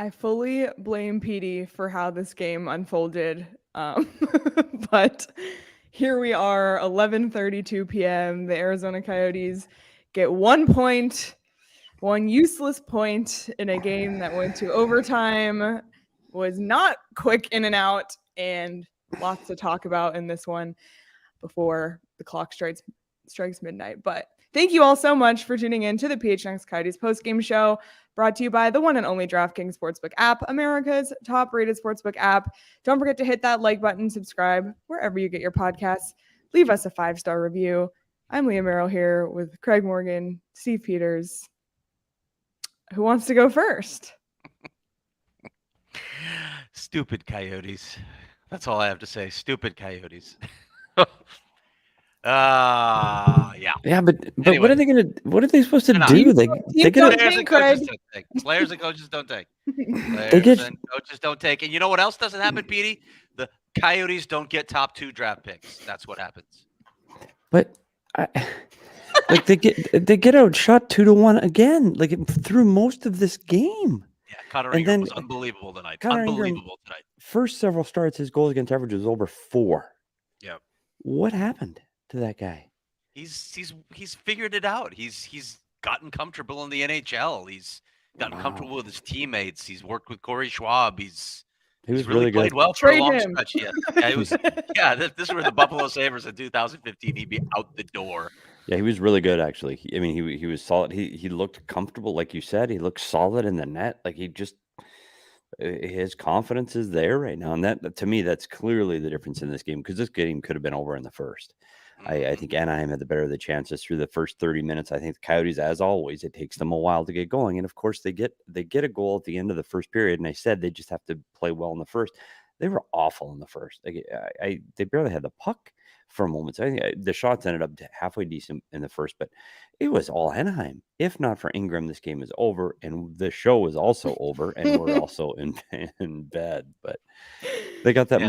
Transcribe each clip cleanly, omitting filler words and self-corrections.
I fully blame Petey for how this game unfolded. But here we are, 11:32 p.m. The Arizona Coyotes get 1 point, one useless point in a game that went to overtime, was not quick in and out, and lots to talk about in this one before the clock strikes midnight. But thank you all so much for tuning in to the PHNX Coyotes postgame show, brought to you by the one and only DraftKings Sportsbook app, America's top-rated sportsbook app. Don't forget to hit that like button, subscribe wherever you get your podcasts. Leave us a 5-star review. I'm Leah Merrill here with Craig Morgan, Steve Peters. Who wants to go first? Stupid Coyotes. That's all I have to say. Stupid Coyotes. Yeah. Yeah, but Anyway. what are they supposed to do? They Teams get don't Players take, and Craig. coaches don't take. Players and coaches don't take. They Players get- and coaches don't take. And you know what else doesn't happen, Petey? The Coyotes don't get top 2 draft picks. That's what happens. but like they get outshot 2-1 again, like through most of this game. Yeah, Connor And Ingram then was unbelievable tonight. Connor Ingram- Unbelievable tonight. First several starts, his goals against average was over 4. Yeah. What happened to that guy? He's figured it out. He's gotten comfortable in the NHL. He's gotten comfortable with his teammates. He's worked with Corey Schwab. He was He's really played good. well for a Trade long him. stretch. Yeah, he was. Yeah, this were the Buffalo Sabres in 2015. He'd be out the door. Yeah, he was really good actually. He was solid. He looked comfortable, like you said. He looked solid in the net. Like his confidence is there right now, and that to me, that's clearly the difference in this game, because this game could have been over in the first. I think Anaheim had the better of the chances through the first 30 minutes. I think the Coyotes, as always, it takes them a while to get going, and of course they get a goal at the end of the first period. And I said they just have to play well in the first. They were awful in the first. They barely had the puck for a moment. So I think the shots ended up halfway decent in the first, but it was all Anaheim. If not for Ingram, this game is over, and the show is also over, and we're also in bed. But they got that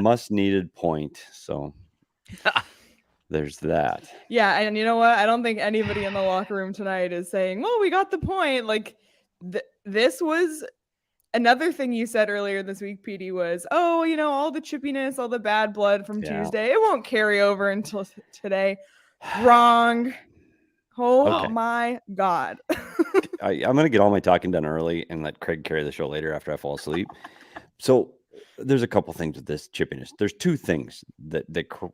must needed point. So. There's that. Yeah, and you know what? I don't think anybody in the locker room tonight is saying, well, we got the point. Like, this was another thing you said earlier this week, Petey, was, oh, all the chippiness, all the bad blood from Tuesday, it won't carry over until today. Wrong. Oh, my God. I'm going to get all my talking done early and let Craig carry the show later after I fall asleep. So there's a couple things with this chippiness. There's 2 things that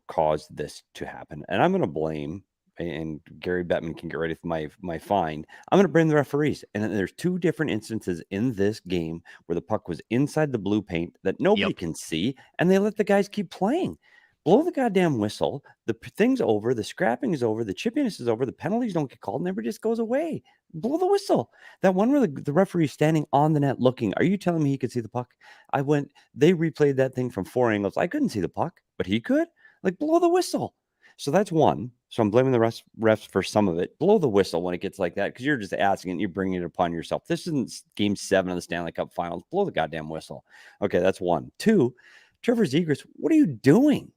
caused this to happen. And I'm going to blame, and Gary Bettman can get ready for my find. I'm going to blame the referees. And then there's 2 different instances in this game where the puck was inside the blue paint that nobody can see, and they let the guys keep playing. Blow the goddamn whistle. The thing's over. The scrapping is over. The chippiness is over. The penalties don't get called, and everybody just goes away. Blow the whistle. That one where the referee's standing on the net looking. Are you telling me he could see the puck? They replayed that thing from 4 angles. I couldn't see the puck, but he could. Like, blow the whistle. So that's one. So I'm blaming the refs for some of it. Blow the whistle when it gets like that, because you're just asking and you're bringing it upon yourself. This isn't Game 7 of the Stanley Cup Finals. Blow the goddamn whistle. Okay, that's 1. 2, Trevor Zegras, what are you doing?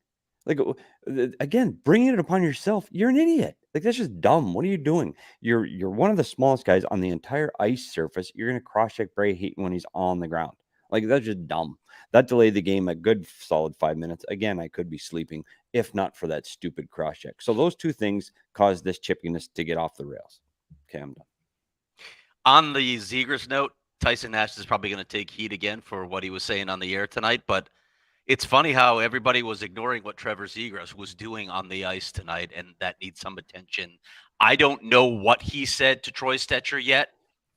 Like, again, bringing it upon yourself. You're an idiot. Like, that's just dumb. What are you doing? You're one of the smallest guys on the entire ice surface. You're going to cross-check Hayton when he's on the ground. Like, that's just dumb. That delayed the game a good solid 5 minutes. Again, I could be sleeping if not for that stupid cross-check. So those 2 things caused this chippiness to get off the rails. Okay, I'm done. On the Zegras note, Tyson Nash is probably going to take heat again for what he was saying on the air tonight, but it's funny how everybody was ignoring what Trevor Zegras was doing on the ice tonight, and that needs some attention. I don't know what he said to Troy Stecher yet,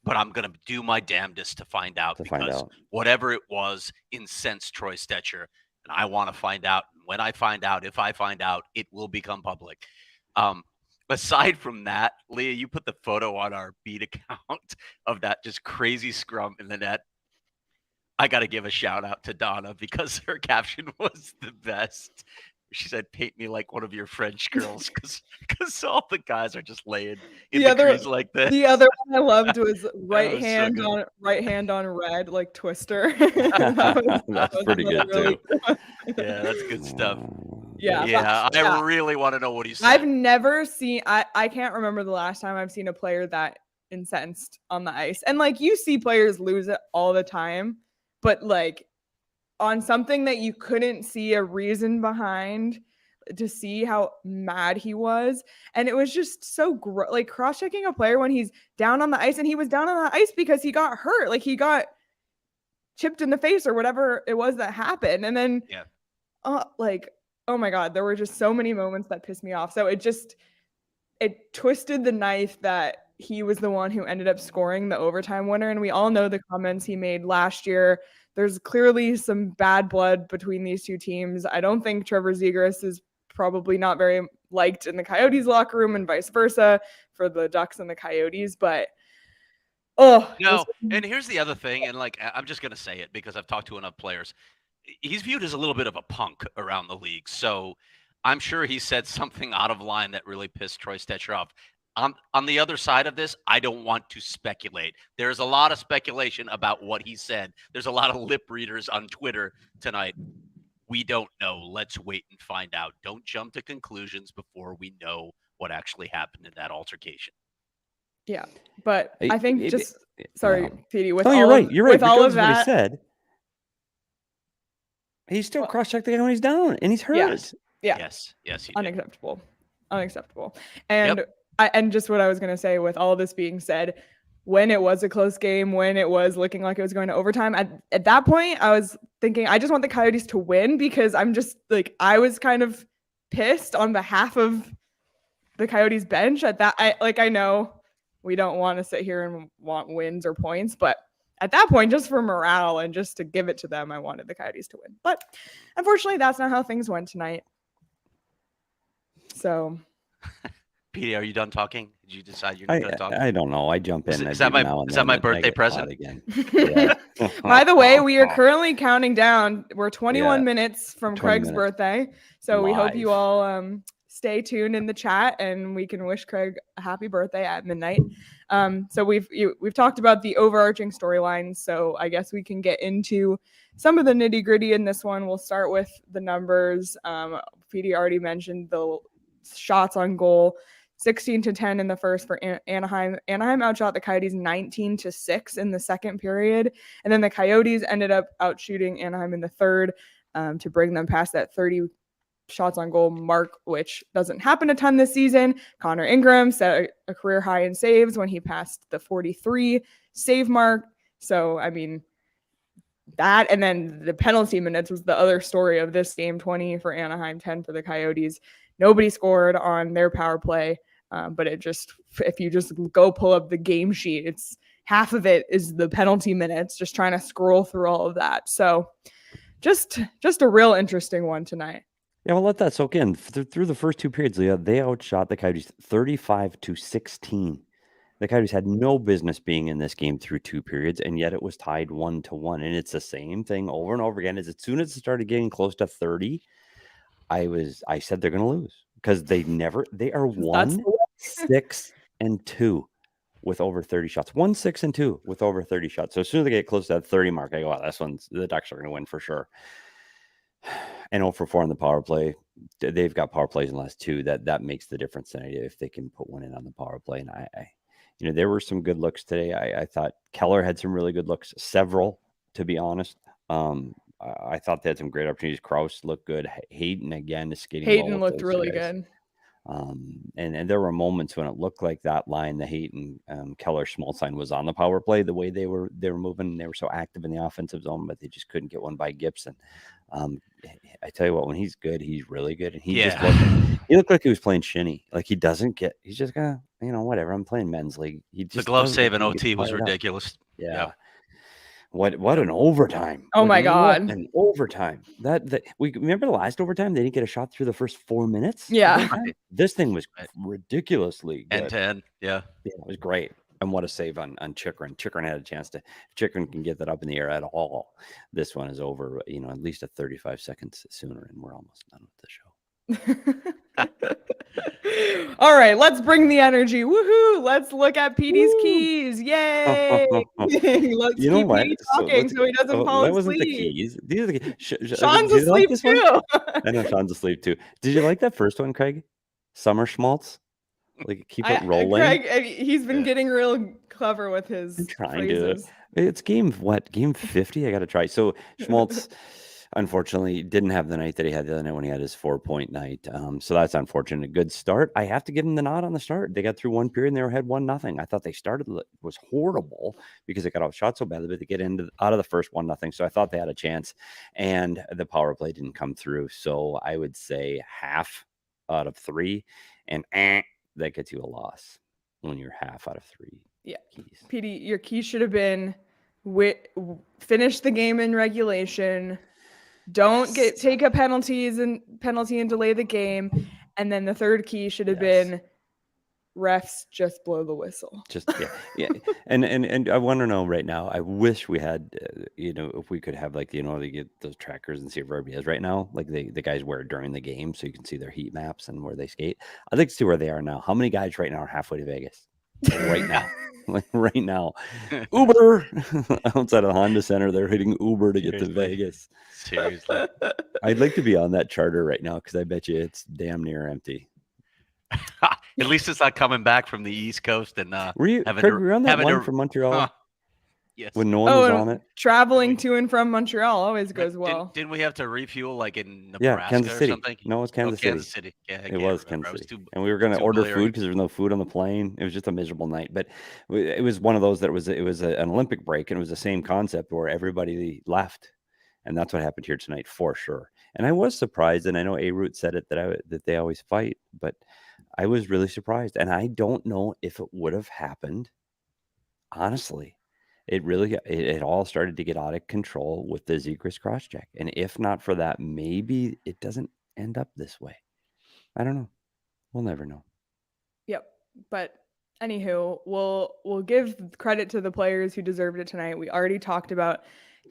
but I'm going to do my damnedest to find out, because whatever it was incensed Troy Stecher, and I want to find out. When I find out, if I find out, it will become public. Aside from that, Leah, you put the photo on our beat account of that just crazy scrum in the net. I got to give a shout out to Donna, because her caption was the best. She said, "Paint me like one of your French girls," because all the guys are just laying in the crease like this. The other one I loved was right was hand on red, like Twister. That's pretty good too. Yeah, that's good stuff. Yeah, I really want to know what he said. I've never seen. I can't remember the last time I've seen a player that incensed on the ice. And like you see players lose it all the time, but like on something that you couldn't see a reason behind, to see how mad he was. And it was just so like cross-checking a player when he's down on the ice, and he was down on the ice because he got hurt. Like he got chipped in the face or whatever it was that happened. And then like, oh my God, there were just so many moments that pissed me off. So it twisted the knife that he was the one who ended up scoring the overtime winner. And we all know the comments he made last year. There's clearly some bad blood between these two teams. I don't think Trevor Zegras is probably not very liked in the Coyotes locker room, and vice versa for the Ducks and the Coyotes. But and here's the other thing, and like I'm just gonna say it because I've talked to enough players. He's viewed as a little bit of a punk around the league, so I'm sure he said something out of line that really pissed Troy Stecher off. On the other side of this, I don't want to speculate. There's a lot of speculation about what he said. There's a lot of lip readers on Twitter tonight. We don't know. Let's wait and find out. Don't jump to conclusions before we know what actually happened in that altercation. Yeah, but I think sorry, Petey. You're right. You're right. With all of that, what he said, he still cross-checked the guy when he's down and he's hurt. Yes. Unacceptable. And and just what I was going to say, with all this being said, when it was a close game, when it was looking like it was going to overtime, at that point, I was thinking, I just want the Coyotes to win, because I'm just like, I was kind of pissed on behalf of the Coyotes bench at that. I know we don't want to sit here and want wins or points, but at that point, just for morale and just to give it to them, I wanted the Coyotes to win. But unfortunately, that's not how things went tonight. So... Petey, are you done talking? Did you decide you're not done talking? I don't know. I jump in. Is that my birthday present? Again. By the way, we are currently counting down. We're 21 minutes from Craig's birthday. So we hope you all stay tuned in the chat, and we can wish Craig a happy birthday at midnight. So we've talked about the overarching storylines. So I guess we can get into some of the nitty gritty in this one. We'll start with the numbers. Petey already mentioned the shots on goal. 16-10 in the first for Anaheim. Anaheim outshot the Coyotes 19-6 in the second period. And then the Coyotes ended up outshooting Anaheim in the third to bring them past that 30 shots on goal mark, which doesn't happen a ton this season. Connor Ingram set a career high in saves when he passed the 43 save mark. So, I mean, that, and then the penalty minutes was the other story of this game. 20 for Anaheim, 10 for the Coyotes. Nobody scored on their power play. But if you just go pull up the game sheet, it's half of it is the penalty minutes, just trying to scroll through all of that. So just a real interesting one tonight. Yeah, well, let that soak in. Through the first two periods, Leah, they outshot the Coyotes 35-16. The Coyotes had no business being in this game through two periods, and yet it was tied 1-1. And it's the same thing over and over again. As soon as it started getting close to 30, I said they're going to lose, because they are 1-6-2 with over 30 shots. 1-6-2 with over 30 shots. So as soon as they get close to that 30 mark, I go, wow, the Ducks are going to win for sure. And 0-for-4 on the power play. They've got power plays in the last two. That makes the difference tonight if they can put one in on the power play. And I there were some good looks today. I thought Keller had some really good looks, several, to be honest. I thought they had some great opportunities. Crouse looked good. Hayton, again, is skating. Hayton looked really good. And there were moments when it looked like that line, the Hayton, Keller, Schmaltz was on the power play, the way they were moving. They were so active in the offensive zone, but they just couldn't get one by Gibson. I tell you what, when he's good, he's really good. And he looked like he was playing shinny. Like he's just gonna, whatever. I'm playing men's league. The glove save in OT was ridiculous. Yeah. What an overtime. Oh my God. An overtime. That we remember the last overtime, they didn't get a shot through the first 4 minutes. Yeah. This thing was ridiculously good. And 10. Yeah. Yeah, it was great. And what a save on Chychrun. Chychrun had a chance to, if Chychrun can get that up in the air at all, this one is over, at least at 35 seconds sooner, and we're almost done with the show. All right, let's bring the energy. Woohoo! Let's look at Petey's keys. Yay! Let's keep Petey talking so he doesn't fall asleep. That wasn't the keys. These are the keys. Sean's asleep too. I know Sean's asleep too. Did you like that first one, Craig? Summer Schmaltz? Like keep it rolling. Craig, he's been getting real clever with his I'm trying phrases. to. It's game 50. I got to try. So Schmaltz, unfortunately, didn't have the night that he had the other night when he had his 4-point night. So that's unfortunate. A good start. I have to give him the nod on the start. They got through one period and they were ahead 1-0. I thought they started was horrible because they got outshot so badly, but they get out of the first 1-0. So I thought they had a chance, and the power play didn't come through. So I would say half out of 3, and that gets you a loss when you're half out of 3. Yeah. Keys. Petey, your key should have been finish the game in regulation. Don't take a penalty and delay the game. And then the third key should have been refs just blow the whistle. Just yeah. And I want to know right now. I wish we had, if we could have like they get those trackers and see where everybody is right now. Like the guys wear it during the game, so you can see their heat maps and where they skate. I'd like to see where they are now. How many guys right now are halfway to Vegas? Right now. Like right now, Uber outside of the Honda Center, they're hitting Uber to get to Vegas. Seriously, I'd like to be on that charter right now because I bet you it's damn near empty. At least it's not coming back from the East Coast and were you on that one from Montreal? Yes. When no one was on it. Traveling to and from Montreal always goes well. Didn't we have to refuel like in Nebraska Kansas City. or something? No, it was Kansas City. Kansas City. Yeah, it was Kansas City. And we were going to order food because there was no food on the plane. It was just a miserable night. But it was one of those that it was an Olympic break, and it was the same concept where everybody left. And that's what happened here tonight for sure. And I was surprised, and I know A-Root said it that they always fight, but I was really surprised. And I don't know if it would have happened, honestly. It all started to get out of control with the Zegras crosscheck. And if not for that, maybe it doesn't end up this way. I don't know. We'll never know. Yep. But anywho, we'll give credit to the players who deserved it tonight. We already talked about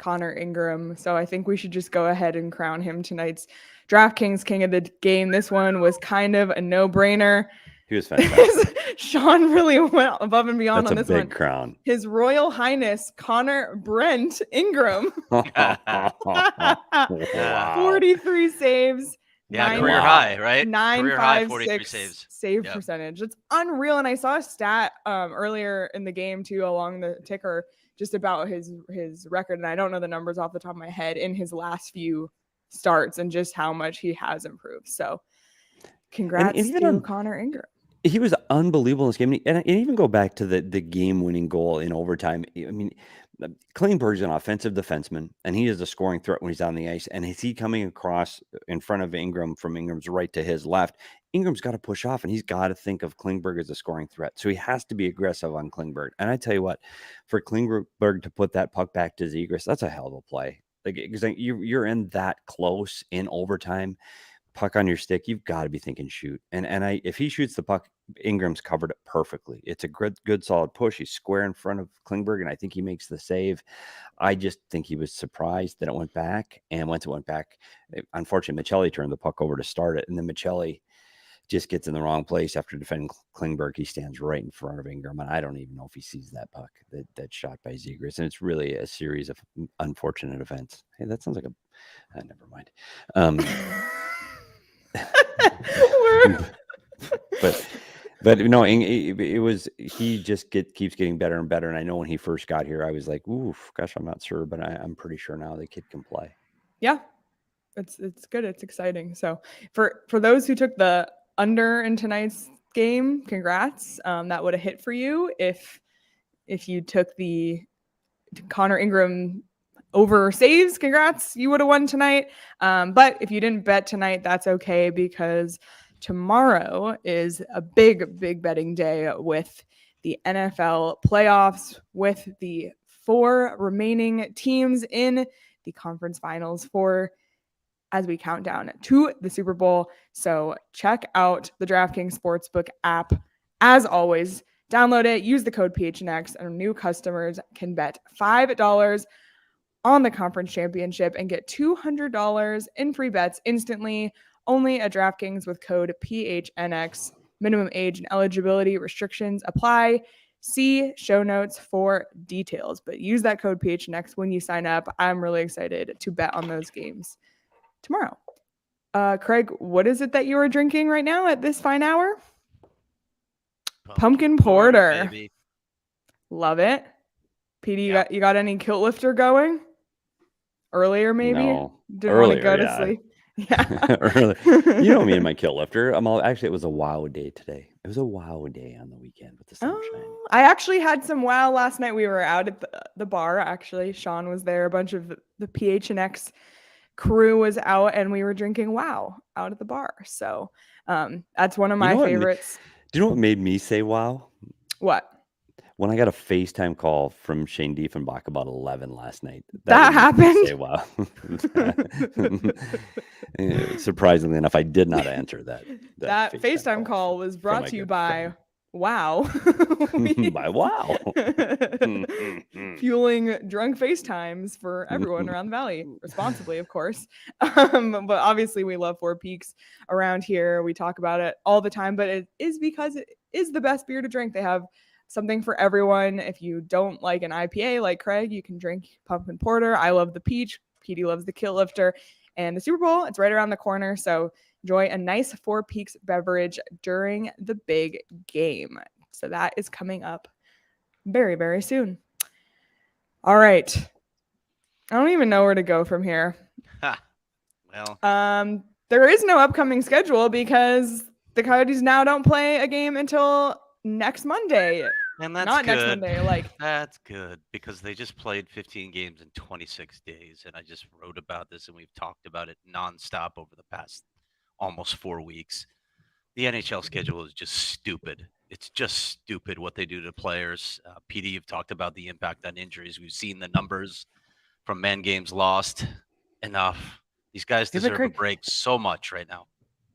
Connor Ingram, so I think we should just go ahead and crown him tonight's DraftKings King of the Game. This one was kind of a no-brainer. He was fantastic. Sean really went above and beyond on this one. That's a big crown. His Royal Highness Connor Brent Ingram. 43 saves. Yeah, career high, right? 956 save percentage. It's unreal. And I saw a stat earlier in the game too, along the ticker, just about his record. And I don't know the numbers off the top of my head in his last few starts and just how much he has improved. So congrats to Connor Ingram. He was unbelievable in this game. And even go back to the game-winning goal in overtime. I mean, Klingberg's an offensive defenseman, and he is a scoring threat when he's on the ice. And is he coming across in front of Ingram from Ingram's right to his left? Ingram's got to push off, and he's got to think of Klingberg as a scoring threat. So he has to be aggressive on Klingberg. And I tell you what, for Klingberg to put that puck back to Zegras, that's a hell of a play. Like, because you're in that close in overtime. Puck on your stick, you've got to be thinking shoot. And if he shoots the puck, Ingram's covered it perfectly. It's a good solid push. He's square in front of Klingberg, and I think he makes the save. I just think he was surprised that it went back. And once it went back, unfortunately, Michelli turned the puck over to start it, and then Michelli just gets in the wrong place after defending Klingberg. He stands right in front of Ingram, and I don't even know if he sees that puck that shot by Zegras. And it's really a series of unfortunate events. Hey, that sounds like never mind. but no, it was, he just keeps getting better and better. And I know when he first got here, I was like, oof, gosh, I'm not sure, but I'm pretty sure now the kid can play. Yeah, it's good. It's exciting. So for those who took the under in tonight's game, congrats. That would have hit for you if you took the Connor Ingram over saves. Congrats, you would have won tonight. But if you didn't bet tonight, that's okay, because tomorrow is a big betting day with the NFL playoffs, with the 4 remaining teams in the conference finals as we count down to the Super Bowl. So check out the DraftKings Sportsbook app. As always, download it, use the code PHNX, and new customers can bet $5 on the conference championship and get $200 in free bets instantly. Only at DraftKings with code PHNX. Minimum age and eligibility restrictions apply. See show notes for details, but use that code PHNX when you sign up. I'm really excited to bet on those games tomorrow. Craig, what is it that you are drinking right now at this fine hour? Pumpkin porter. baby. Love it. Petey, Yeah. you got any kilt lifter going? Earlier, maybe? No. Didn't want to Earlier, go to yeah. sleep. Yeah. Early. You know me and my kilt lifter. Actually, it was a wow day today. It was a wow day on the weekend with the sunshine. Oh, I actually had some wow last night. We were out at the bar, actually. Sean was there. A bunch of the PHNX crew was out, and we were drinking wow out at the bar. So that's one of my favorites. Do you know what made me say wow? What? When I got a FaceTime call from Shane Diefenbach about 11 last night. That happened? Say wow. Surprisingly enough, I did not answer that. That FaceTime call was brought to you by Wow. By Wow. Fueling drunk FaceTimes for everyone around the valley, responsibly, of course. But obviously, we love Four Peaks around here. We talk about it all the time, but it is because it is the best beer to drink. They have something for everyone. If you don't like an IPA like Craig, you can drink pumpkin porter. I love the peach. Petey loves the kilt lifter. And the Super Bowl, it's right around the corner. So enjoy a nice Four Peaks beverage during the big game. So that is coming up very, very soon. All right. I don't even know where to go from here. Well, there is no upcoming schedule because the Coyotes now don't play a game until next Monday. and that's Not good. next Monday, That's good because they just played 15 games in 26 days, and I just wrote about this, and we've talked about it nonstop over the past almost 4 weeks. The NHL schedule is just stupid. It's just stupid what they do to players. PD, you've talked about the impact on injuries. We've seen the numbers from men games lost. Enough. These guys deserve a break so much right now.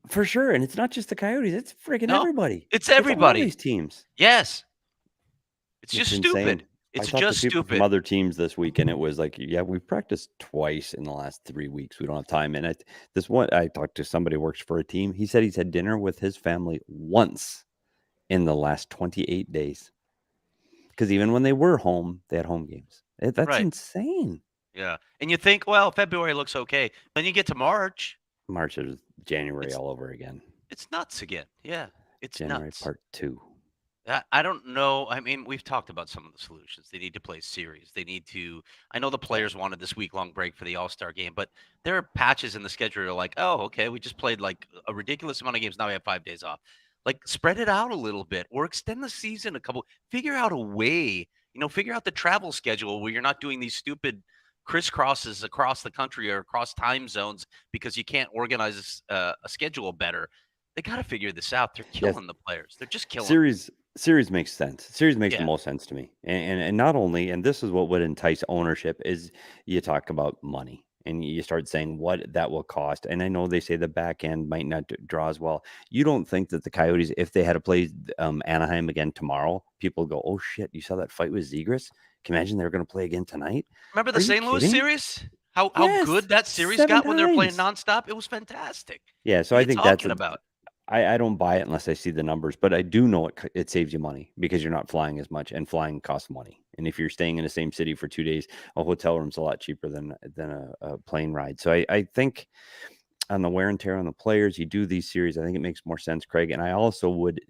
For sure. And it's not just the Coyotes. It's freaking everybody. It's everybody. All these teams. Yes. It's just insane. Stupid. It's just stupid. From other teams this week, and it was like, yeah, we've practiced twice in the last 3 weeks. We don't have time. And I talked to somebody who works for a team. He said he's had dinner with his family once in the last 28 days. Because even when they were home, they had home games. That's insane. Yeah. And you think, well, February looks okay. Then you get to March. March is January all over again. It's nuts again. Yeah. It's January nuts. part 2. I don't know. I mean, we've talked about some of the solutions. They need to play series. They need to. I know the players wanted this week-long break for the All-Star game, but there are patches in the schedule that are like, oh, okay, we just played like a ridiculous amount of games. Now we have 5 days off. Like, spread it out a little bit or extend the season a couple. Figure out a way, figure out the travel schedule where you're not doing these stupid crisscrosses across the country or across time zones because you can't organize a schedule better. They got to figure this out. They're killing the players. They're just killing Series makes sense. Series makes the most sense to me. And not only, and this is what would entice ownership, is you talk about money and you start saying what that will cost. And I know they say the back end might not draw as well. You don't think that the Coyotes, if they had to play Anaheim again tomorrow, people go, oh shit, you saw that fight with Zegras? Can you imagine they're going to play again tonight? Remember the St. Louis series? How good that series got when they were playing nonstop? It was fantastic. Yeah, so I think that's about. I don't buy it unless I see the numbers, but I do know it saves you money because you're not flying as much, and flying costs money. And if you're staying in the same city for 2 days, a hotel room's a lot cheaper than a plane ride. So I think on the wear and tear on the players, you do these series. I think it makes more sense, Craig. And I also would,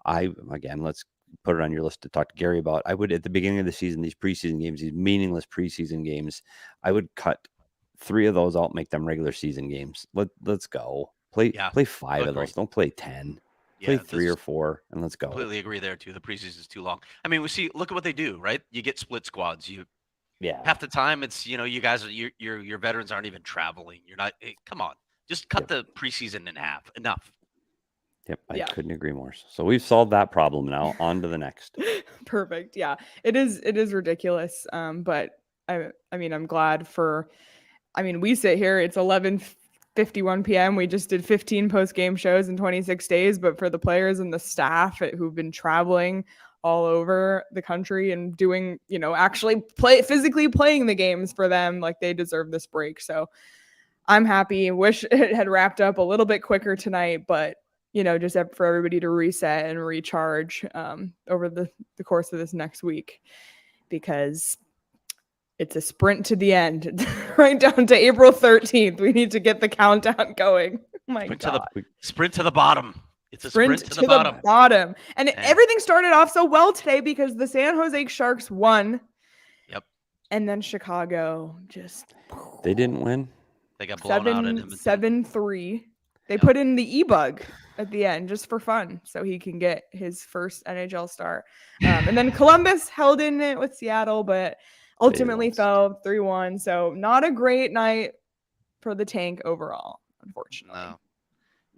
again, let's put it on your list to talk to Gary about. I would, at the beginning of the season, these preseason games, these meaningless preseason games, I would cut 3 of those out, make them regular season games. Let's go. Play 5 of those. Don't play 10. Play 3 or 4, and let's go. Completely agree there too. The preseason is too long. I mean, look at what they do, right? You get split squads. Half the time it's you guys, your veterans aren't even traveling. You're not. Come on, just cut the preseason in half. Enough. Yep, I couldn't agree more. So we've solved that problem. Now on to the next. Perfect. Yeah, it is ridiculous. But I mean, I'm glad for. I mean, we sit here. It's 11:51 p.m. We just did 15 post-game shows in 26 days, but for the players and the staff who've been traveling all over the country and doing, actually physically playing the games for them, like, they deserve this break. So I'm happy. Wish it had wrapped up a little bit quicker tonight, but just for everybody to reset and recharge over the course of this next week, because it's a sprint to the end, right down to April 13th. We need to get the countdown going. Oh my God. Sprint to the bottom. It's a sprint to the bottom. And Man. everything started off so well today because the San Jose Sharks won. Yep. And then Chicago just... They didn't win. They got blown out at Edmonton. 7-3. They put in the e-bug at the end just for fun so he can get his first NHL star. And then Columbus held in it with Seattle, but ultimately fell 3-1. So not a great night for the tank overall, unfortunately.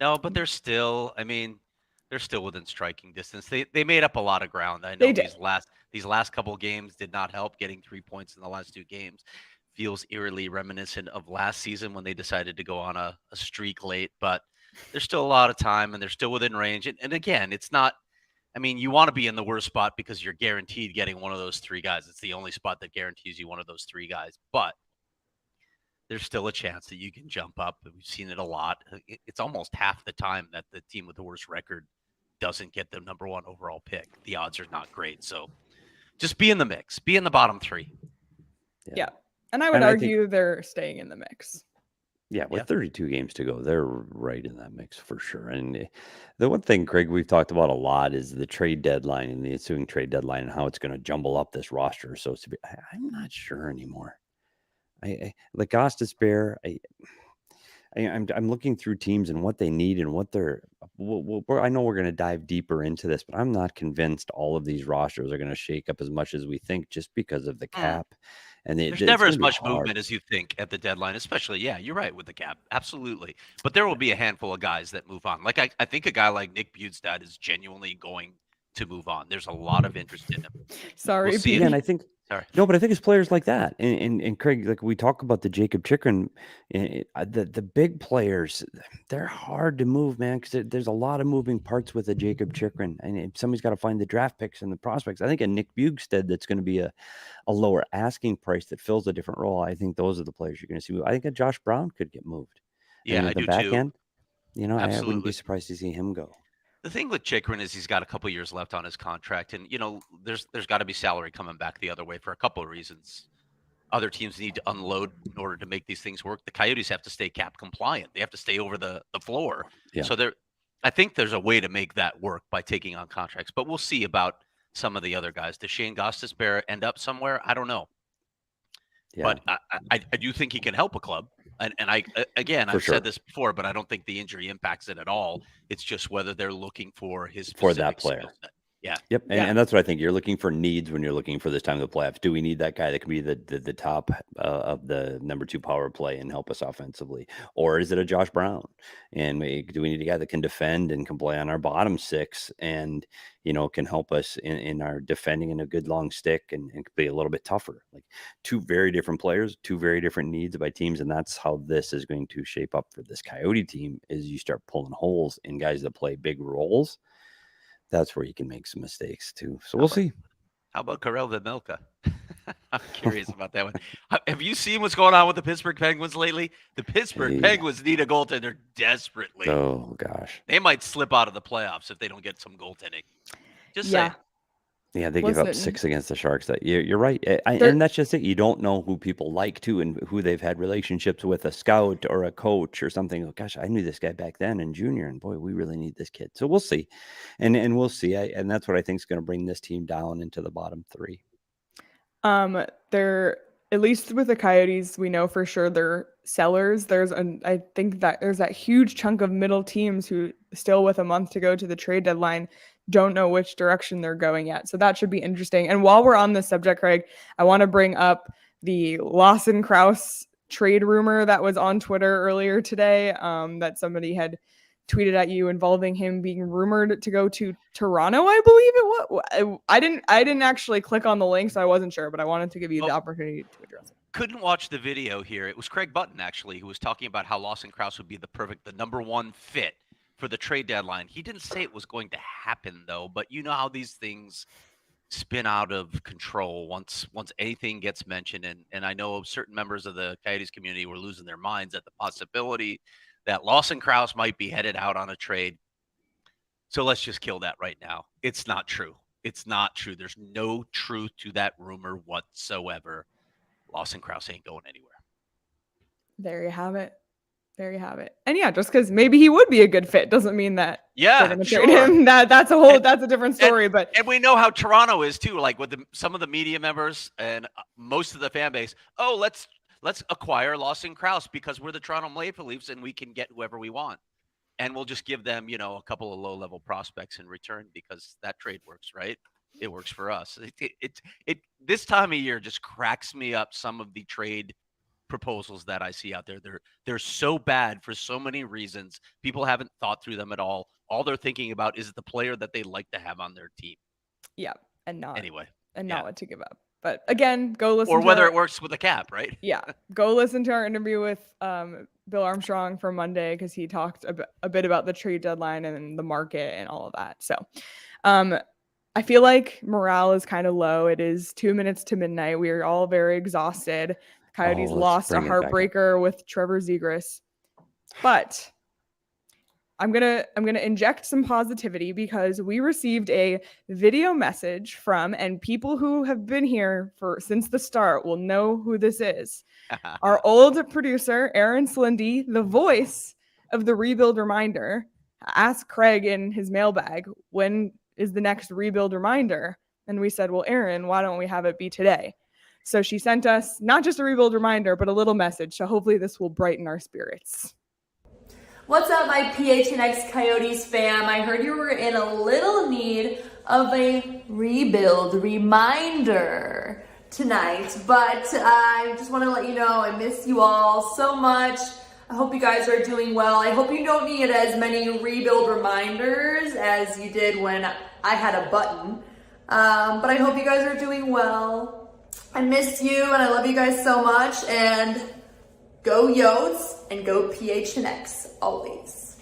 No, but they're still, they're still within striking distance. They made up a lot of ground. I know these last couple games did not help. Getting 3 points in the last 2 games feels eerily reminiscent of last season when they decided to go on a streak late, but there's still a lot of time and they're still within range. And again, it's not, you want to be in the worst spot because you're guaranteed getting one of those 3 guys. It's the only spot that guarantees you one of those 3 guys, but there's still a chance that you can jump up. We've seen it a lot. It's almost half the time that the team with the worst record doesn't get the number 1 overall pick. The odds are not great. So just be in the mix, be in the bottom 3. Yeah. And I would argue they're staying in the mix. Yeah, with 32 games to go, they're right in that mix for sure. And the one thing, Craig, we've talked about a lot is the trade deadline and the ensuing trade deadline and how it's going to jumble up this roster. So I'm not sure anymore. Like Gostisbehere, I'm looking through teams and what they need and what they're. I know we're going to dive deeper into this, but I'm not convinced all of these rosters are going to shake up as much as we think just because of the cap. And there's never as much movement as you think at the deadline, especially, you're right, with the cap. Absolutely. But there will be a handful of guys that move on. Like, I think a guy like Nick Bjugstad is genuinely going to move on. There's a lot of interest in him. Sorry, we'll and I think no, but I think it's players like that. And Craig, like we talk about the Jacob Chikrin, the big players, they're hard to move, man, because there's a lot of moving parts with a Jacob Chikrin, and somebody's got to find the draft picks and the prospects. I think a Nick Bjugstad that's going to be a lower asking price that fills a different role. I think those are the players you're going to see move. I think a Josh Brown could get moved. Yeah, at the back end, Absolutely. I wouldn't be surprised to see him go. The thing with Chikrin is he's got a couple years left on his contract, and there's got to be salary coming back the other way for a couple of reasons. Other teams need to unload in order to make these things work. The Coyotes have to stay cap compliant; they have to stay over the floor. Yeah. So I think there's a way to make that work by taking on contracts. But we'll see about some of the other guys. Does Shane Gostisbehere end up somewhere? I don't know. Yeah. But I do think he can help a club. And I've said this before, but I don't think the injury impacts it at all. It's just whether they're looking for that player. Yeah. Yep. And that's what I think. You're looking for needs when you're looking for this time of the playoffs. Do we need that guy that can be the top of the number 2 power play and help us offensively? Or is it a Josh Brown? And do we need a guy that can defend and can play on our bottom 6 and, can help us in our defending in a good long stick and be a little bit tougher? Like 2 very different players, 2 very different needs by teams. And that's how this is going to shape up for this Coyote team is you start pulling holes in guys that play big roles. That's where you can make some mistakes too. So we'll see. How about Karel Vejmelka? I'm curious about that one. Have you seen what's going on with the Pittsburgh Penguins lately? The Pittsburgh Penguins need a goaltender desperately. Oh, gosh. They might slip out of the playoffs if they don't get some goaltending. Just saying. Yeah, they give up 6 against the Sharks. You're right. And that's just it. You don't know who people like to and who they've had relationships with, a scout or a coach or something. Oh, gosh, I knew this guy back then in junior, and boy, we really need this kid. So we'll see. And we'll see. And that's what I think is going to bring this team down into the bottom 3. They're, at least with the Coyotes, we know for sure they're sellers. I think that there's that huge chunk of middle teams who still with a month to go to the trade deadline don't know which direction they're going yet. So that should be interesting. And while we're on this subject, Craig, I want to bring up the Lawson Crouse trade rumor that was on Twitter earlier today, that somebody had tweeted at you involving him being rumored to go to Toronto, I believe it was. I didn't actually click on the link, so I wasn't sure, but I wanted to give you the opportunity to address it. Couldn't watch the video here. It was Craig Button, actually, who was talking about how Lawson Crouse would be the number 1 fit for the trade deadline. He didn't say it was going to happen, though, but you know how these things spin out of control once anything gets mentioned. And I know certain members of the Coyotes community were losing their minds at the possibility that Lawson Crouse might be headed out on a trade. So let's just kill that right now. It's not true. It's not true. There's no truth to that rumor whatsoever. Lawson Crouse ain't going anywhere. There you have it. there you have it. And yeah, just because maybe he would be a good fit doesn't mean that they're going to sure. trade him. That's a different story. But we know how Toronto is too. Like with some of the media members and most of the fan base. Oh, let's acquire Lawson Crouse because we're the Toronto Maple Leafs and we can get whoever we want, and we'll just give them a couple of low-level prospects in return because that trade works, right? It works for us. It this time of year just cracks me up. Some of the trade proposals that I see out there, they're so bad for so many reasons. People haven't thought through them at all. All they're thinking about is the player that they like to have on their team. Yeah, and not what to give up. But again, go listen. Or whether it works with a cap, right? Yeah, go listen to our interview with Bill Armstrong from Monday because he talked a bit about the trade deadline and the market and all of that. So, I feel like morale is kind of low. It is 2 minutes to midnight. We are all very exhausted. Coyotes lost a heartbreaker with Trevor Zegras. But I'm gonna inject some positivity because we received a video message from, and people who have been here since the start will know who this is. Our old producer, Aaron Slindy, the voice of the Rebuild Reminder, asked Craig in his mailbag, when is the next Rebuild Reminder? And we said, well, Aaron, why don't we have it be today? So she sent us not just a Rebuild Reminder, but a little message. So hopefully this will brighten our spirits. What's up, my PHNX Coyotes fam? I heard you were in a little need of a rebuild reminder tonight, but I just want to let you know I miss you all so much. I hope you guys are doing well. I hope you don't need as many rebuild reminders as you did when I had a button, but I hope you guys are doing well. I miss you and I love you guys so much, and go Yotes and go PHNX always.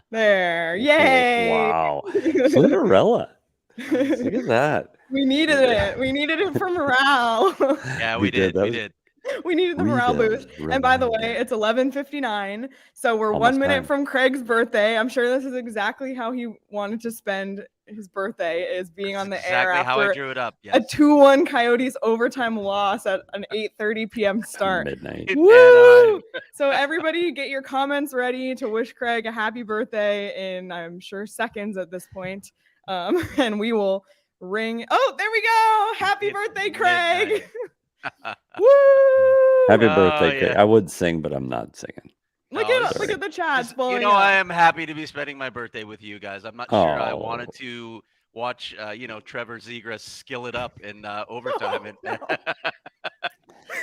There, yay! Wow, Cinderella. Look at that. We needed it. We needed it for morale. Yeah, we did. We did. We needed the morale boost. And by the way, it's 11:59, so we're Almost 1 minute time. from Craig's birthday. I'm sure this is exactly how he wanted to spend his birthday, is being on the air Exactly how I after drew it up. Yes. a 2-1 Coyotes overtime loss at an 8:30 p.m. start. Midnight. Woo! So everybody get your comments ready to wish Craig a happy birthday in, I'm sure, seconds at this point. And we will ring. Oh, there we go. Happy birthday, Craig. Woo! Happy birthday, Craig. Yeah. I would sing, but I'm not singing. Look at the chats. I am happy to be spending my birthday with you guys. I'm not sure I wanted to watch, Trevor Zegras skill it up in overtime. No.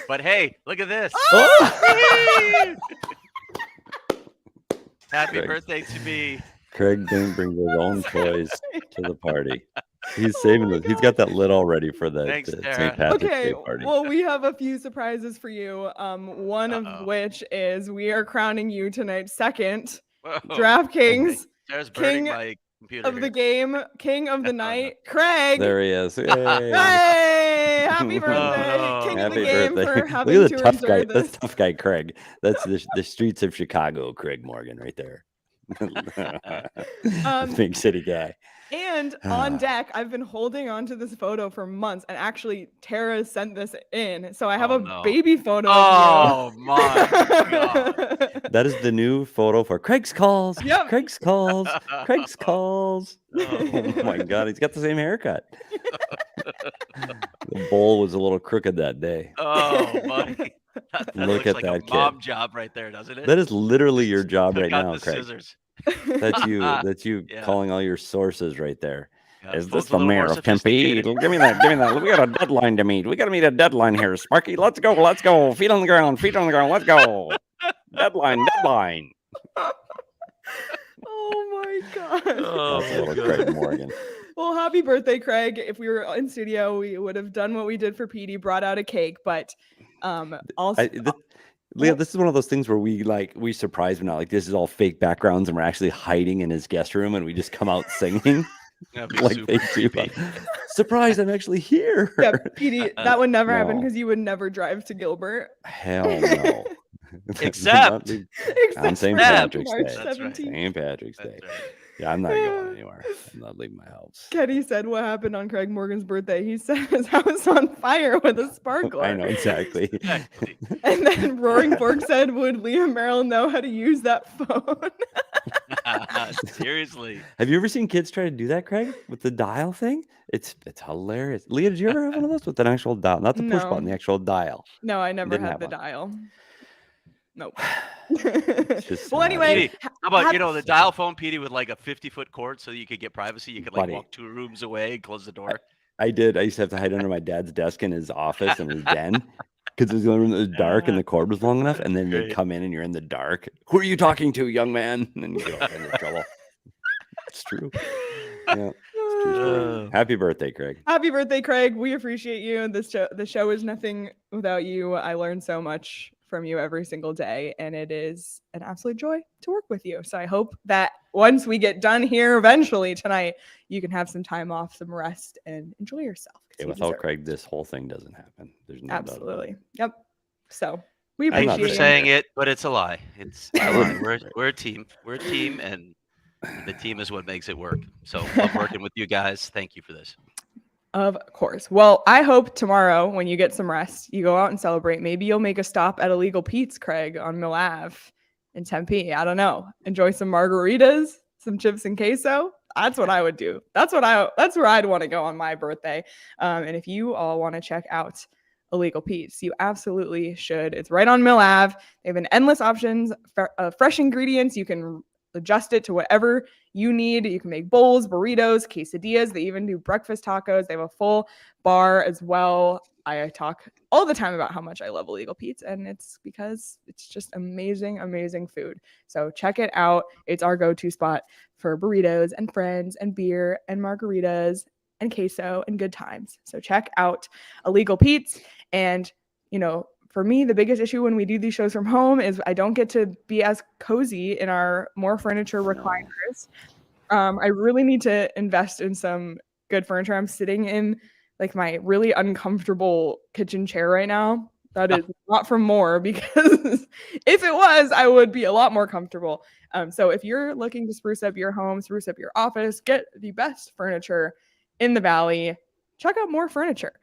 But hey, look at this. Oh! Happy birthday to me. Craig didn't bring his own toys to the party. He's saving it. He's got that lid all ready for the St. Patrick's Day party. Well, we have a few surprises for you. One of which is we are crowning you tonight second DraftKings King of the game, king of the night, Craig. There he is. Hey, happy birthday, king of the game, for having Look at the to tough endure guy. this. That's tough guy, Craig. That's the streets of Chicago, Craig Morgan, right there. Big city guy. And on deck, I've been holding on to this photo for months, and actually Tara sent this in, so I have a baby photo of you. My God. That is the new photo for Craig's calls. Yep. Craig's calls. Craig's calls. Oh my God, he's got the same haircut. The bowl was a little crooked that day. Oh, buddy. That Look looks at like that a kid. mom job right there, doesn't it? That is literally your job right now, the Craig. Scissors. That's you. That's you Yeah. calling all your sources right there. Yeah, Is phone's this a the little mayor more of Tempe? sophisticated. Give me that. Give me that. We got a deadline to meet. We got to meet a deadline here, Sparky. Let's go. Let's go. Feet on the ground. Feet on the ground. Let's go. Deadline. Deadline. Oh my God. Oh, That's a little Craig Morgan. Well, happy birthday, Craig. If we were in studio, we would have done what we did for Petey, brought out a cake, but also Leah, this is one of those things where we surprise him now. Like, this is all fake backgrounds and we're actually hiding in his guest room and we just come out singing. Like they do. Surprise, I'm actually here. Yeah, Petey, that would never happen because you would never drive to Gilbert. Hell no. Except on St. Patrick's March Day. 17th. St. Patrick's Day. That's right. Yeah, I'm not going anywhere. I'm not leaving my house. Kenny said what happened on Craig Morgan's birthday. He set his house on fire with a sparkler. I know exactly. Exactly. And then Roaring Fork said, would Leah Merrill know how to use that phone? Seriously. Have you ever seen kids try to do that, Craig, with the dial thing? It's hilarious. Leah, did you ever have one of those with an actual dial? Not the push No. button, the actual dial. No, I never Didn't had have the one. dial. Nope. Just Well, sad. anyway, Petey, how about, the dial phone, Petey, with like a 50-foot cord so you could get privacy? You could like Buddy. walk 2 rooms away and close the door. I did. I used to have to hide under my dad's desk in his office in his den because it was the only room that was dark and the cord was long enough. And then they'd Great. come in and you're in the dark. Who are you talking to, young man? And then you get all into trouble. It's true. Yeah. It's true story. Happy birthday, Craig. Happy birthday, Craig. We appreciate you. The show is nothing without you. I learn so much from you every single day, and it is an absolute joy to work with you. So I hope that once we get done here eventually tonight, you can have some time off, some rest, and enjoy yourself. 'cause Yeah, you without deserve it. Craig, this whole thing doesn't happen. There's no doubt about it. Absolutely. Yep. So we I'm Thanks not appreciate for you. saying it, but it's a lie. It's a lie. We're a team. We're a team, and the team is what makes it work. So love working with you guys. Thank you for this. Of course. Well, I hope tomorrow when you get some rest, you go out and celebrate. Maybe you'll make a stop at Illegal Pete's, Craig, on Mill Ave in Tempe. I don't know. Enjoy some margaritas, some chips and queso. That's what I would do. That's where I'd want to go on my birthday. And if you all want to check out Illegal Pete's, you absolutely should. It's right on Mill Ave. They have an endless options, fresh ingredients. You can adjust it to whatever you need. You can make bowls, burritos, quesadillas. They even do breakfast tacos. They have a full bar as well. I talk all the time about how much I love Illegal Pete's, and it's because it's just amazing, amazing food. So check it out. It's our go-to spot for burritos and friends and beer and margaritas and queso and good times. So check out Illegal Pete's. And, for me, the biggest issue when we do these shows from home is I don't get to be as cozy in our more furniture recliners. I really need to invest in some good furniture. I'm sitting in like my really uncomfortable kitchen chair right now. That is not from more, because if it was, I would be a lot more comfortable. So if you're looking to spruce up your home, spruce up your office, get the best furniture in the Valley, check out More Furniture.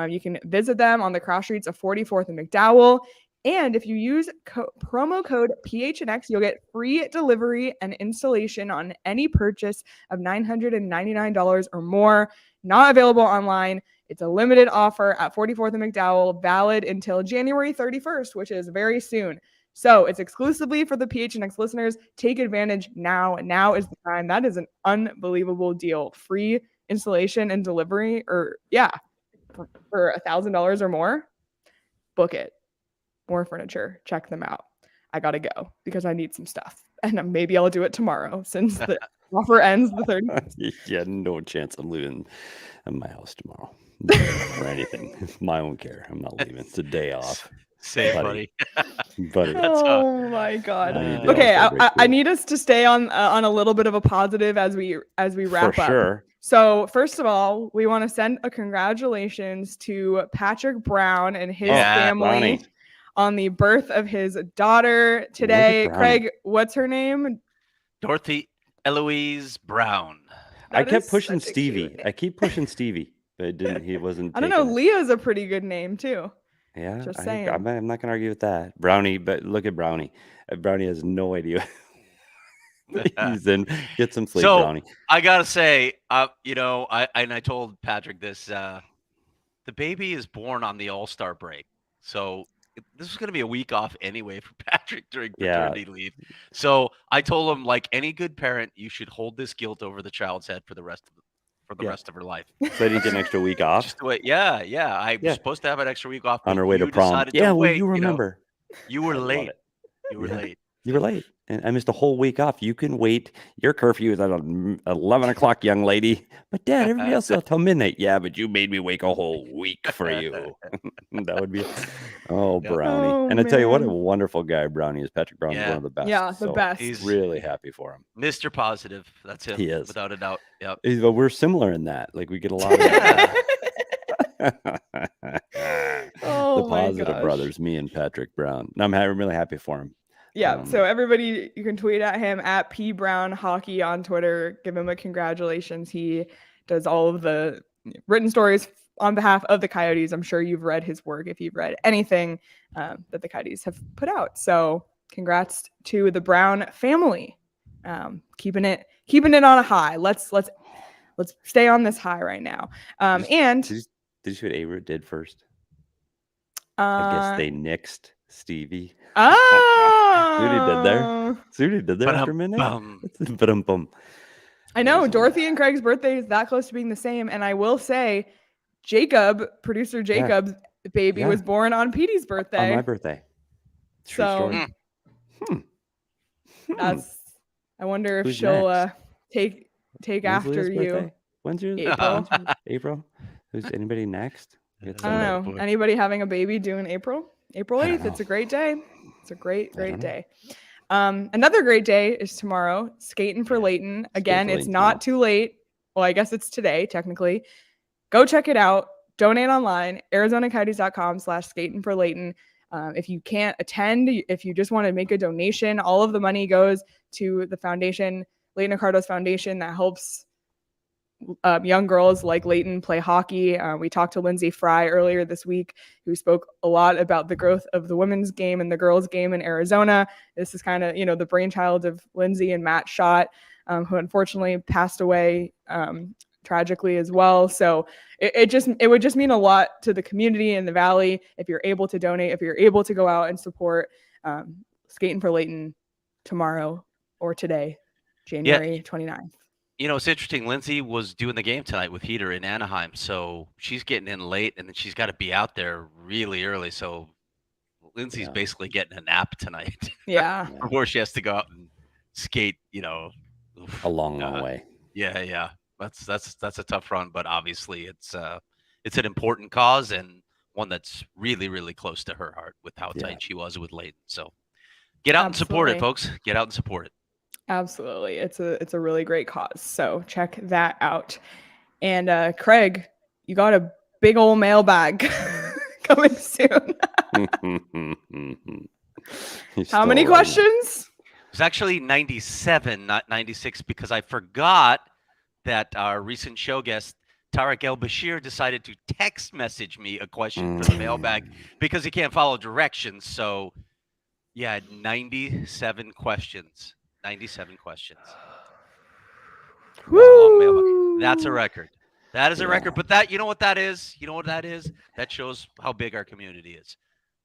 You can visit them on the cross streets of 44th and McDowell. And if you use promo code PHNX, you'll get free delivery and installation on any purchase of $999 or more. Not available online. It's a limited offer at 44th and McDowell, valid until January 31st, which is very soon. So it's exclusively for the PHNX listeners. Take advantage now. Now is the time. That is an unbelievable deal. Free installation and delivery, for $1,000 or more. Book it. More Furniture. Check them out. I gotta go because I need some stuff, and maybe I'll do it tomorrow since the offer ends the 30th. Yeah, no chance I'm leaving my house tomorrow or anything. It's my own care. I'm not leaving. It's a day off. Say, buddy. Buddy. Oh my God. I need the Okay, All-Star break I too. need us to stay on a little bit of a positive as we wrap For up. sure. So first of all, we want to send a congratulations to Patrick Brown and his family Brownie. on the birth of his daughter today. Brownie. Craig, what's her name? Dorothy Eloise Brown. I That kept is pushing such a Stevie. cute name. I keep pushing Stevie, but it didn't. He wasn't. I don't know. taking it. Leah's a pretty good name too. Yeah, Just I'm saying. not gonna argue with that. Brownie, but look at Brownie. Brownie has no idea. He's in. Get some sleep, So, Brownie. I gotta say, I told Patrick this. The baby is born on the All-Star break, so this is gonna be a week off anyway for Patrick during Yeah. paternity leave. So I told him, like any good parent, you should hold this guilt over the child's head for the rest of her life. So I didn't get an extra week off Just wait. Yeah. I Yeah. was supposed to have an extra week off on but our way to you prom. decided Yeah, to well, wait, you remember. You were I love late. it. You were Yeah. late. You were late, and I missed a whole week off. You can wait. Your curfew is at 11 o'clock, young lady. But Dad, everybody else is till midnight. Yeah, but you made me wait a whole week for you. That would be. Oh, Yep. Brownie! Oh, And I tell you what, a man. wonderful guy Brownie is. Patrick Brown is Yeah. one of the best. Yeah, the So best. He's Really happy for him. Mr. Positive. That's him. He is. Without a doubt. Yep. But we're similar in that. Like we get a lot of that. Oh The my positive gosh. brothers, me and Patrick Brown. And I'm really happy for him. Yeah. So everybody, you can tweet at him at pbrownhockey on Twitter. Give him a congratulations. He does all of the written stories on behalf of the Coyotes. I'm sure you've read his work if you've read anything that the Coyotes have put out. So congrats to the Brown family. Keeping it on a high. Let's stay on this high right now. And did you see what Avery did first? I guess they nixed Stevie. Oh, See what he did there? See what he did there after a minute? I know Dorothy and Craig's birthday is that close to being the same, and I will say, producer Jacob's baby was born on Petey's birthday. On my birthday. True story. That's. I wonder if she'll take When's after Leah's you. Birthday? When's yours? April. April. Who's anybody next? I don't know. Anybody having a baby due in April? April 8th. It's a great day. It's a great day. Another great day is tomorrow. Skating for Layton. Again, it's not too late. Well, I guess it's today, technically. Go check it out. Donate online. ArizonaCoyotes.com/skating for Layton. If you can't attend, if you just want to make a donation, all of the money goes to the foundation, Layton Ricardo's foundation, that helps young girls like Layton play hockey. We talked to Lindsay Fry earlier this week, who spoke a lot about the growth of the women's game and the girls' game in Arizona. This is kind of, the brainchild of Lindsay and Matt Schott, who unfortunately passed away tragically as well. So it would just mean a lot to the community in the Valley if you're able to donate, if you're able to go out and support Skating for Layton tomorrow or today, January 29th. It's interesting. Lindsay was doing the game tonight with Heater in Anaheim, so she's getting in late, and then she's got to be out there really early. So Lindsay's basically getting a nap tonight. Yeah. Before she has to go out and skate, a long way. Yeah. That's a tough run, but obviously it's an important cause and one that's really, really close to her heart with how tight she was with Layton. So get out and support it, folks. Get out and support it. Absolutely. It's a really great cause. So check that out. And Craig, you got a big old mailbag coming soon. How many questions? It's actually 97, not 96, because I forgot that our recent show guest, Tarek El-Bashir, decided to text message me a question for the mailbag because he can't follow directions. So, 97 questions. 97 questions. Woo! That's a record. That is a record. But that, you know what that is? That shows how big our community is.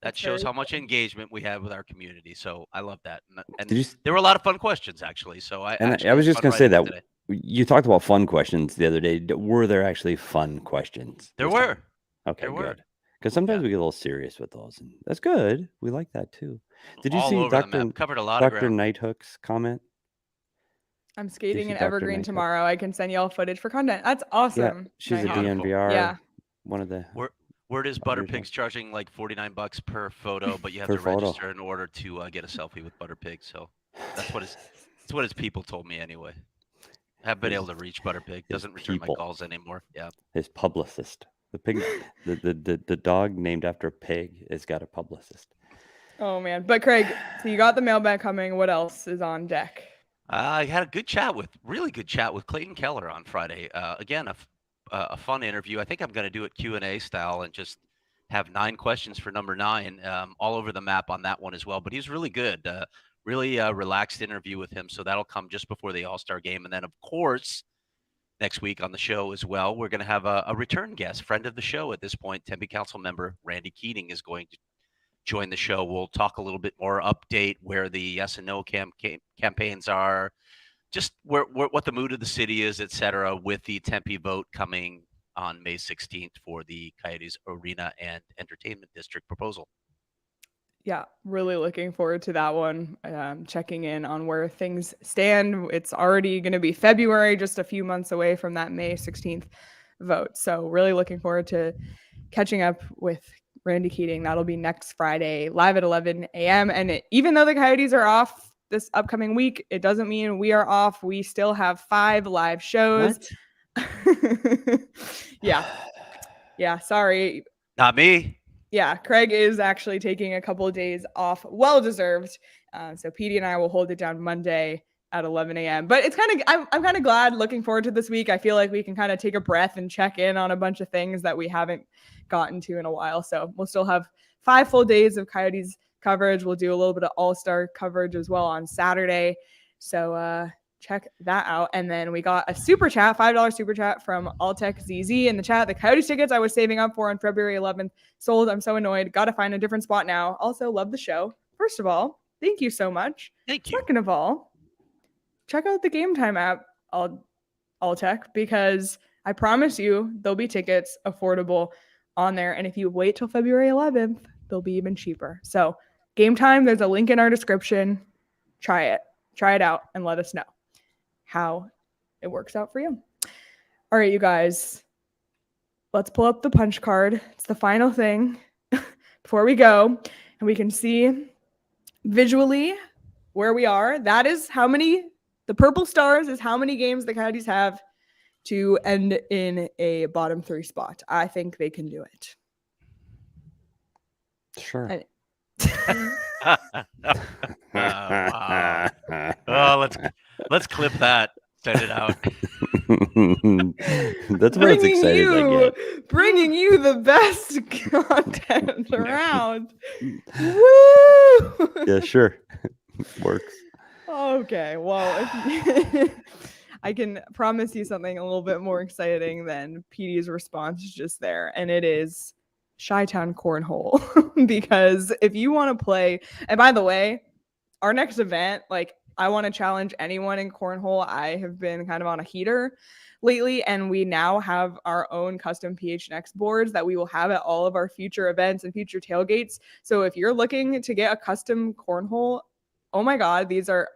That shows how much engagement we have with our community. So I love that. And there were a lot of fun questions, actually. So I was just going to say that today. You talked about fun questions the other day. Were there actually fun questions? There were. Okay, there good. Because sometimes we get a little serious with those, and that's good. We like that too. Did you see Dr. Nighthook's comment? I'm skating in Evergreen tomorrow. I can send y'all footage for content. That's awesome. Yeah, she's a DNVR. Yeah. One of the. Word is Butterpig's charging like $49 per photo, but you have to register in order to get a selfie with Butterpig. So that's what his people told me anyway. I haven't been able to reach Butterpig. Doesn't return my calls anymore. Yeah. His publicist. The pig, the dog named after a pig has got a publicist. Oh man! But Craig, so you got the mailbag coming. What else is on deck? I had a really good chat with Clayton Keller on Friday. Again, a fun interview. I think I'm going to do it Q&A style and just have 9 questions for number 9, all over the map on that one as well. But he's really good. Really relaxed interview with him. So that'll come just before the All-Star game, and then of course, next week on the show as well, we're going to have a return guest, friend of the show at this point, Tempe Council member Randy Keating is going to join the show. We'll talk a little bit more, update where the yes and no campaigns are, just what the mood of the city is, etc., with the Tempe vote coming on May 16th for the Coyotes Arena and Entertainment District proposal. Yeah, really looking forward to that one. Checking in on where things stand. It's already going to be February, just a few months away from that May 16th vote. So really looking forward to catching up with Randy Keating. That'll be next Friday, live at 11 a.m. And even though the Coyotes are off this upcoming week, it doesn't mean we are off. We still have 5 live shows. Yeah. Sorry. Not me. Yeah, Craig is actually taking a couple of days off, well deserved. So Petey and I will hold it down Monday at 11 a.m. But it's kind of, I'm kind of glad, looking forward to this week. I feel like we can kind of take a breath and check in on a bunch of things that we haven't gotten to in a while. So we'll still have 5 full days of Coyotes coverage. We'll do a little bit of all-star coverage as well on Saturday. So check that out. And then we got a super chat, $5 super chat from Alltech ZZ in the chat. The Coyotes tickets I was saving up for on February 11th sold. I'm so annoyed. Got to find a different spot now. Also, love the show. First of all, thank you so much. Thank you. Second of all, check out the Game Time app, Alltech, because I promise you there'll be tickets affordable on there. And if you wait till February 11th, they'll be even cheaper. So Game Time, there's a link in our description. Try it out and let us know how it works out for you. All right, you guys, let's pull up the punch card. It's the final thing before we go, and we can see visually where we are. That is how many, the purple stars is how many games the Coyotes have to end in a bottom 3 spot. I think they can do it. Sure. Wow. Oh, let's clip that. Send it out. That's what it's excited I get. Bringing you the best content around. Woo! Yeah, sure. Works. Okay, well, I can promise you something a little bit more exciting than Petey's response just there, and it is Chi-Town Cornhole. Because if you want to play, and by the way, our next event, like, I want to challenge anyone in Cornhole. I have been kind of on a heater lately, and we now have our own custom PHNX boards that we will have at all of our future events and future tailgates. So if you're looking to get a custom Cornhole, oh my God, these are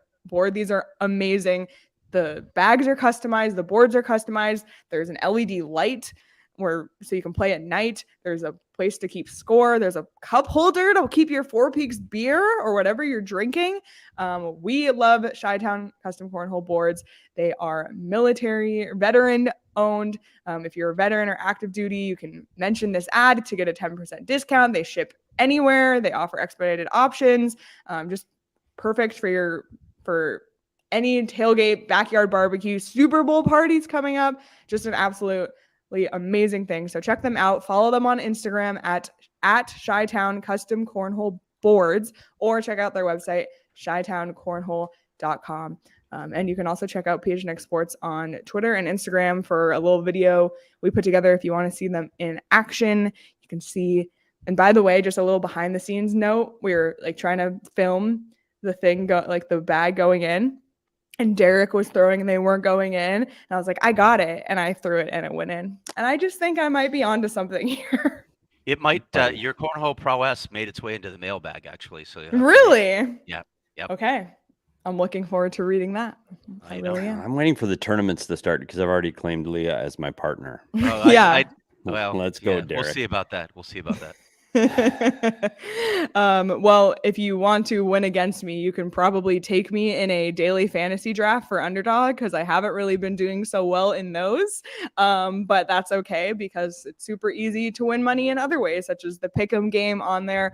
amazing. The bags are customized, the boards are customized. There's an LED light so you can play at night. There's a place to keep score. There's a cup holder to keep your Four Peaks beer or whatever you're drinking. We love Chi-Town custom cornhole boards. They are military, veteran owned. If you're a veteran or active duty, you can mention this ad to get a 10% discount. They ship anywhere. They offer expedited options. Just perfect for any tailgate, backyard barbecue, Super Bowl parties coming up. Just an absolutely amazing thing. So check them out. Follow them on Instagram at Chi-Town Custom Cornhole Boards, or check out their website, chitowncornhole.com. And you can also check out PHNX Sports on Twitter and Instagram for a little video we put together if you want to see them in action. You can see, and by the way, just a little behind the scenes note, we were like trying to film the thing, the bag going in. And Derek was throwing and they weren't going in. And I was like, I got it. And I threw it and it went in. And I just think I might be onto something here. It might, your cornhole prowess made its way into the mailbag, actually. So really? Yeah. Yep. Okay. I'm looking forward to reading that. I really am. I'm waiting for the tournaments to start because I've already claimed Leah as my partner. Yeah. Well, let's go, Derek. We'll see about that. Well, if you want to win against me, you can probably take me in a daily fantasy draft for Underdog, because I haven't really been doing so well in those. But that's okay, because it's super easy to win money in other ways, such as the Pick'em game on there.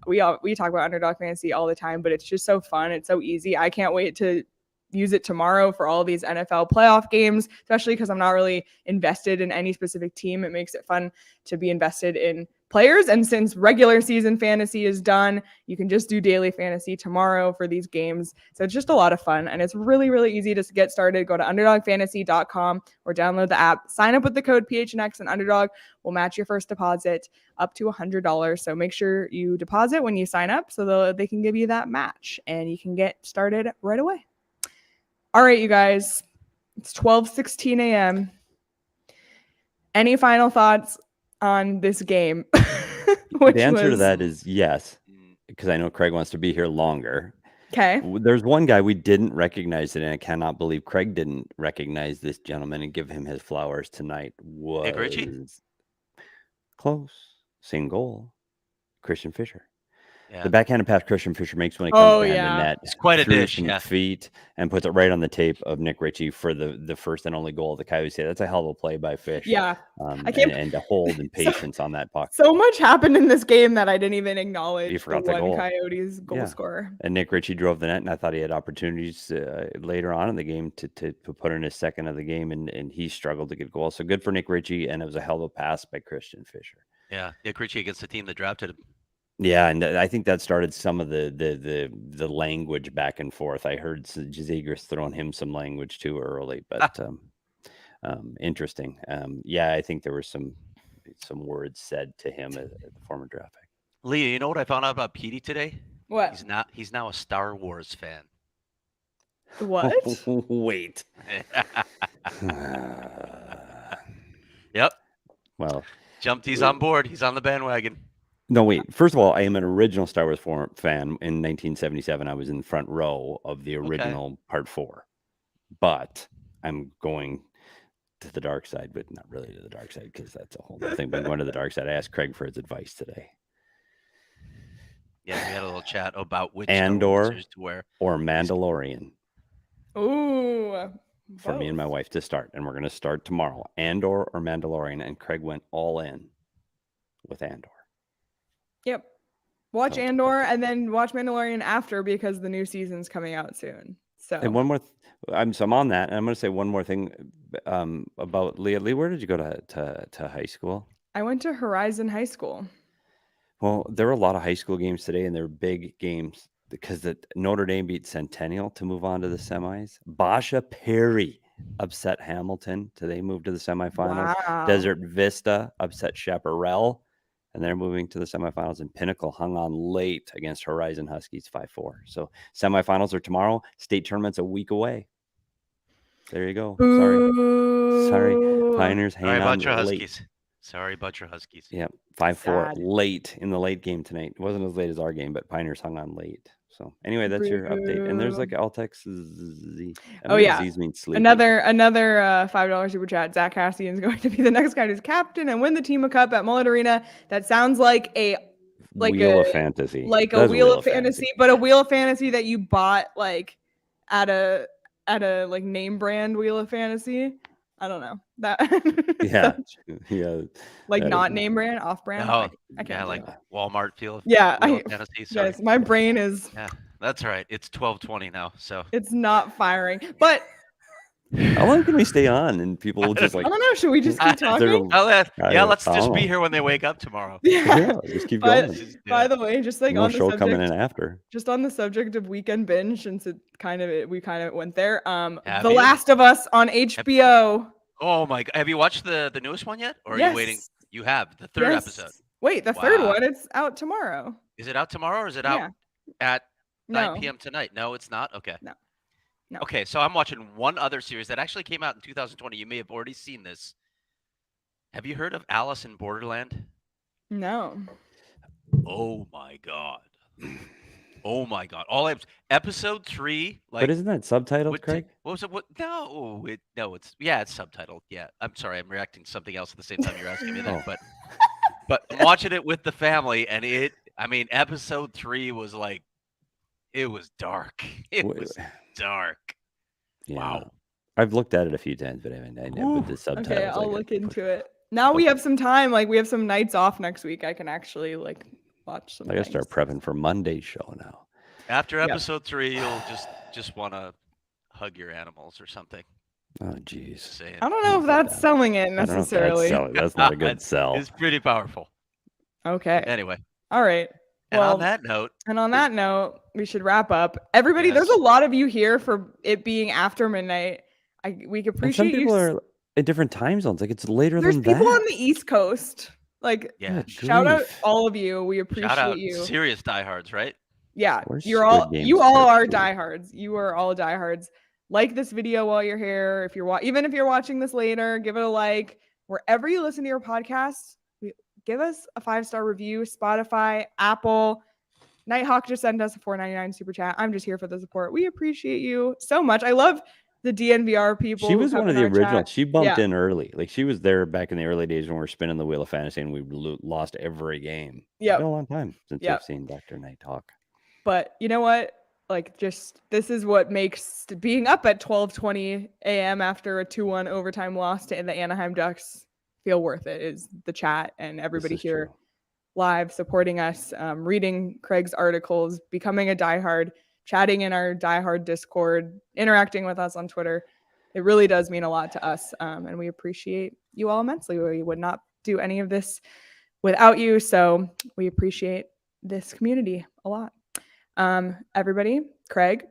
We talk about Underdog fantasy all the time, but it's just so fun. It's so easy. I can't wait to use it tomorrow for all these NFL playoff games, especially because I'm not really invested in any specific team. It makes it fun to be invested in players. And since regular season fantasy is done, you can just do daily fantasy tomorrow for these games. So it's just a lot of fun, and it's really, really easy to get started. Go to underdogfantasy.com or download the app. Sign up with the code PHNX, and Underdog will match your first deposit up to $100. So make sure you deposit when you sign up so they can give you that match, and you can get started right away. All right, you guys, it's 12:16 a.m. Any final thoughts on this game? The answer to that is yes, because I know Craig wants to be here longer. Okay. There's one guy we didn't recognize it, and I cannot believe Craig didn't recognize this gentleman and give him his flowers tonight. Was Ritchie? close. Same goal. Christian Fisher. Yeah. The backhanded pass Christian Fisher makes when it comes behind the net. It's quite a through dish, some yeah. feet and puts it right on the tape of Nick Ritchie for the first and only goal of the Coyotes. That's a hell of a play by Fish. Yeah. I can't and to hold and patience on that puck. So much happened in this game that I didn't even acknowledge. You forgot the the one goal. Coyotes goal scorer. And Nick Ritchie drove the net, and I thought he had opportunities later on in the game to put in his second of the game, and he struggled to get goals. So good for Nick Ritchie, and it was a hell of a pass by Christian Fisher. Yeah, Nick Ritchie against the team that drafted him. Yeah, and I think that started some of the language back and forth. I heard Zegras throwing him some language too early, but interesting. Yeah, I think there were some words said to him at the former draft pick. Leah, you know what I found out about Petey today? What? He's now a Star Wars fan. What? Wait. Yep. Well, he's on board. He's on the bandwagon. No, wait. First of all, I am an original Star Wars fan. In 1977, I was in the front row of the original Part 4. But I'm going to the dark side, but not really to the dark side because that's a whole other thing. But I'm going to the dark side. I asked Craig for his advice today. Yeah, we had a little chat about which Andor to wear or Mandalorian. Ooh. For me and my wife to start, and we're going to start tomorrow. Andor or Mandalorian, and Craig went all in with Andor. Yep. Watch Andor and then watch Mandalorian after because the new season's coming out soon. So and one more, I'm on that, and I'm going to say one more thing about Leah. Leah, where did you go to high school? I went to Horizon High School. Well, there were a lot of high school games today, and they're big games because the Notre Dame beat Centennial to move on to the semis. Basha Perry upset Hamilton to they moved to the semifinals. Wow. Desert Vista upset Chaparral, and they're moving to the semifinals. And Pinnacle hung on late against Horizon Huskies 5-4. So semifinals are tomorrow. State tournament's a week away. There you go. Sorry. Pioneers hang on late. Huskies. Sorry about your Huskies. Yeah, 5-4 late in the late game tonight. It wasn't as late as our game, but Pioneers hung on late. So anyway, that's your update. And there's like Altex Z. Z's means sleepy. Another $5 super chat. Zach Cassian is going to be the next guy who's captain and win the team a cup at Mullet Arena. That sounds like a wheel of fantasy. Like a wheel of fantasy, but a wheel of fantasy that you bought like at a like name brand wheel of fantasy. I don't know that. yeah. Like not name brand, off brand. No, I can't. like Walmart feel. Yeah, fantasy. Sorry. Yes, my brain is. Yeah, that's right. It's 12:20 now, so it's not firing. But how long can we stay on? And people will just like. I don't know. Should we just keep talking? Let's just be here when they wake up tomorrow. Yeah, just keep going. By the way, just like on the show subject, coming in after. Just on the subject of Weekend Binge, since we kind of went there. The Last of Us on HBO. Oh my God! Have you watched the newest one yet, or are you waiting? You have the third episode. Wait, the third one? It's out tomorrow. Is it out tomorrow, or is it out at 9 p.m. tonight? No, it's not. Okay. No. Okay, so I'm watching one other series that actually came out in 2020. You may have already seen this. Have you heard of Alice in Borderland? No. Oh my God. Oh my God! Episode 3. Like, but isn't that subtitled, Craig? What was it? No, it's subtitled. Yeah, I'm sorry, I'm reacting to something else at the same time you're asking me that. But watching it with the family, and episode 3 was like, it was dark. It was dark. Yeah. Wow. I've looked at it a few times, but I with the subtitles. Okay, I'll look into it. Now we have some time. Like we have some nights off next week. I can actually watch some. I gotta start prepping for Monday's show now. After episode 3, you'll just want to hug your animals or something. Oh, geez. I don't know if that's selling it necessarily. That's not a good sell. It's pretty powerful. Okay. Anyway. All right. And on that note, we should wrap up. Everybody, there's a lot of you here for it being after midnight. We appreciate some people are in different time zones. Like it's later than that. There's people on the East Coast. Like, shout out all of you. We appreciate you. Serious diehards, right? Yeah, you all are diehards. You are all diehards. Like this video while you're here. Even if you're watching this later, give it a like. Wherever you listen to your podcasts, give us a 5-star review. Spotify, Apple. Nighthawk just sent us a $4.99 super chat. I'm just here for the support. We appreciate you so much. I love the DNVR people. She who was come one of in the our originals. chat. She bumped Yeah. in early. Like she was there back in the early days when we were spinning the wheel of fantasy and we lost every game. It's Yep. been a long time since Yep. I've seen Dr. Knight talk. But you know what? Like, just this is what makes being up at 12:20 a.m. after a 2-1 overtime loss to the Anaheim Ducks feel worth it. Is the chat and everybody This is here true. live supporting us, reading Craig's articles, becoming a diehard, chatting in our diehard Discord, interacting with us on Twitter. It really does mean a lot to us, and we appreciate you all immensely. We would not do any of this without you, so we appreciate this community a lot. Everybody, Craig,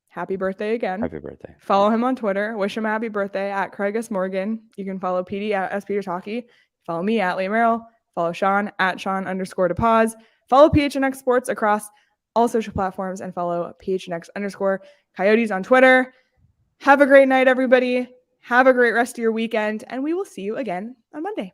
happy birthday again. Happy birthday. Follow him on Twitter. Wish him a happy birthday at Craig S. Morgan. You can follow Petey at S. Peters Hockey. Follow me at Leah Merrill. Follow Sean at Sean_DePaz. Follow PHNX Sports across all social platforms and follow PHNX_Coyotes on Twitter. Have a great night, everybody. Have a great rest of your weekend, and we will see you again on Monday.